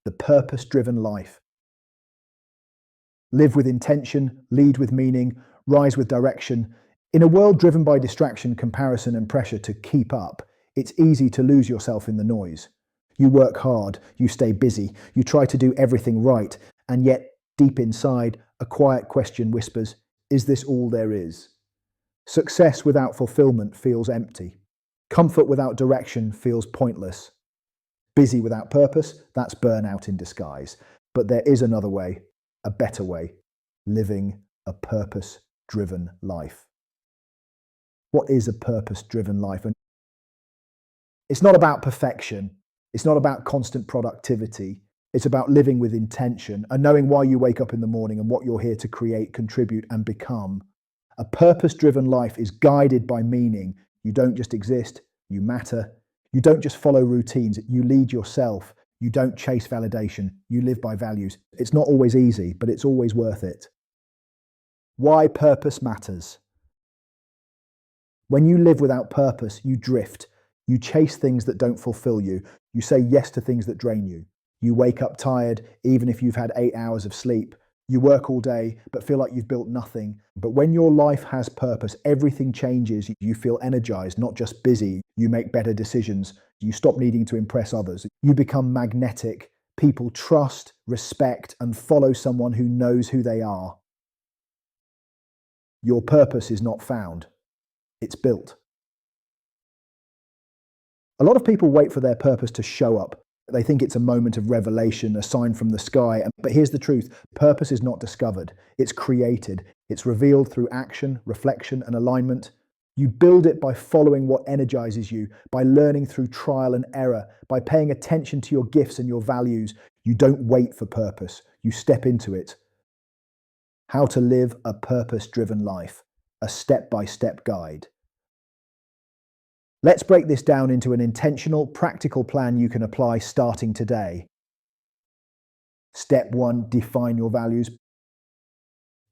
the purpose-driven life. Live with intention, lead with meaning, rise with direction. In a world driven by distraction, comparison, and pressure to keep up, it's easy to lose yourself in the noise. You work hard, you stay busy, you try to do everything right, and yet, deep inside, a quiet question whispers, is this all there is? Success without fulfillment feels empty. Comfort without direction feels pointless. Busy without purpose, that's burnout in disguise. But there is another way, a better way, living a purpose-driven life. What is a purpose-driven life? And it's not about perfection. It's not about constant productivity. It's about living with intention and knowing why you wake up in the morning and what you're here to create, contribute, and become. A purpose-driven life is guided by meaning. You don't just exist, you matter. You don't just follow routines, you lead yourself. You don't chase validation, you live by values. It's not always easy, but it's always worth it. Why purpose matters. When you live without purpose, you drift. You chase things that don't fulfill you. You say yes to things that drain you. You wake up tired, even if you've had 8 hours of sleep. You work all day, but feel like you've built nothing. But when your life has purpose, everything changes. You feel energized, not just busy. You make better decisions. You stop needing to impress others. You become magnetic. People trust, respect, and follow someone who knows who they are. Your purpose is not found. It's built. A lot of people wait for their purpose to show up. They think it's a moment of revelation, a sign from the sky. But here's the truth. Purpose is not discovered. It's created. It's revealed through action, reflection, and alignment. You build it by following what energizes you, by learning through trial and error, by paying attention to your gifts and your values. You don't wait for purpose. You step into it. How to live a purpose-driven life. A step-by-step guide. Let's break this down into an intentional, practical plan you can apply starting today. Step 1, define your values.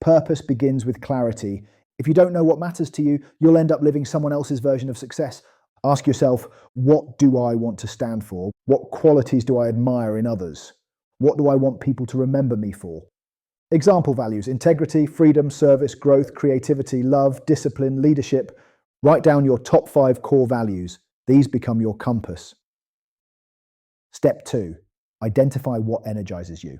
Purpose begins with clarity. If you don't know what matters to you, you'll end up living someone else's version of success. Ask yourself, what do I want to stand for? What qualities do I admire in others? What do I want people to remember me for? Example values: integrity, freedom, service, growth, creativity, love, discipline, leadership. Write down your top 5 core values. These become your compass. Step 2, identify what energizes you.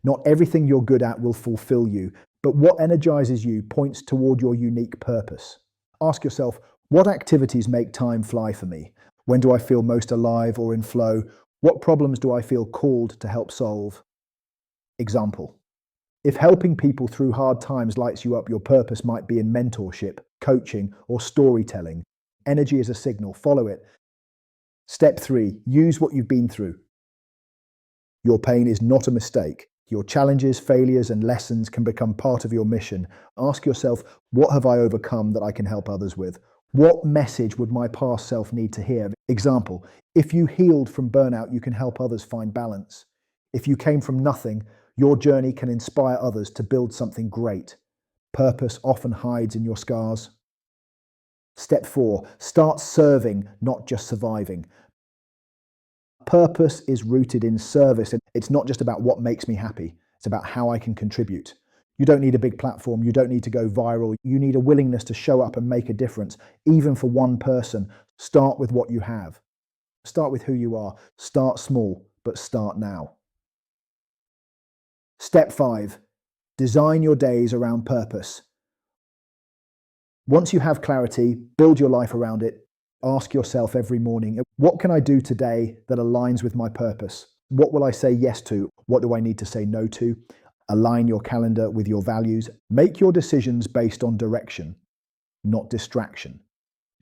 Not everything you're good at will fulfill you, but what energizes you points toward your unique purpose. Ask yourself, what activities make time fly for me? When do I feel most alive or in flow? What problems do I feel called to help solve? Example: if helping people through hard times lights you up, your purpose might be in mentorship, coaching, or storytelling. Energy is a signal, follow it. Step 3, use what you've been through. Your pain is not a mistake. Your challenges, failures, and lessons can become part of your mission. Ask yourself, what have I overcome that I can help others with? What message would my past self need to hear? Example: if you healed from burnout, you can help others find balance. If you came from nothing, your journey can inspire others to build something great. Purpose often hides in your scars. Step 4, start serving, not just surviving. Purpose is rooted in service. It's not just about what makes me happy. It's about how I can contribute. You don't need a big platform. You don't need to go viral. You need a willingness to show up and make a difference, even for one person. Start with what you have. Start with who you are. Start small, but start now. Step 5, design your days around purpose. Once you have clarity, build your life around it. Ask yourself every morning, what can I do today that aligns with my purpose? What will I say yes to? What do I need to say no to? Align your calendar with your values. Make your decisions based on direction, not distraction.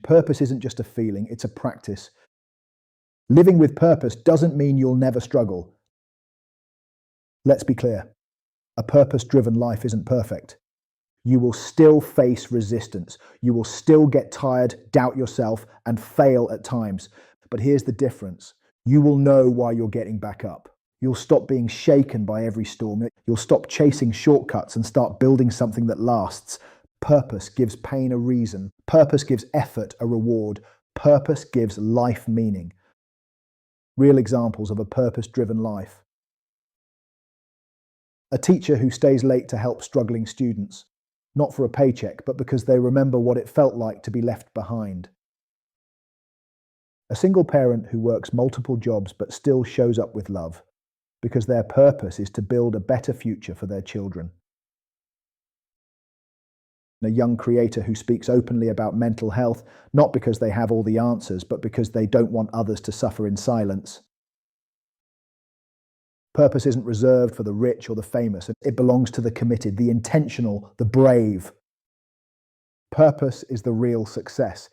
Purpose isn't just a feeling, it's a practice. Living with purpose doesn't mean you'll never struggle. Let's be clear, a purpose-driven life isn't perfect. You will still face resistance. You will still get tired, doubt yourself, and fail at times. But here's the difference. You will know why you're getting back up. You'll stop being shaken by every storm. You'll stop chasing shortcuts and start building something that lasts. Purpose gives pain a reason. Purpose gives effort a reward. Purpose gives life meaning. Real examples of a purpose-driven life. A teacher who stays late to help struggling students, not for a paycheck, but because they remember what it felt like to be left behind. A single parent who works multiple jobs but still shows up with love, because their purpose is to build a better future for their children. A young creator who speaks openly about mental health, not because they have all the answers, but because they don't want others to suffer in silence. Purpose isn't reserved for the rich or the famous. It belongs to the committed, the intentional, the brave. Purpose is the real success.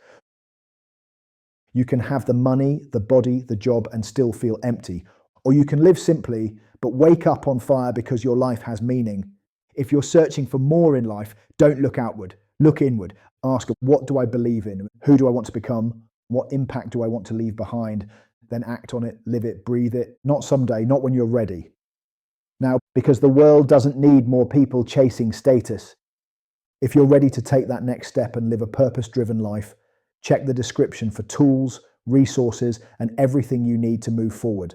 You can have the money, the body, the job, and still feel empty. Or you can live simply, but wake up on fire because your life has meaning. If you're searching for more in life, don't look outward. Look inward. Ask, what do I believe in? Who do I want to become? What impact do I want to leave behind? Then act on it, live it, breathe it. Not someday, not when you're ready. Now, because the world doesn't need more people chasing status. If you're ready to take that next step and live a purpose-driven life, check the description for tools, resources, and everything you need to move forward.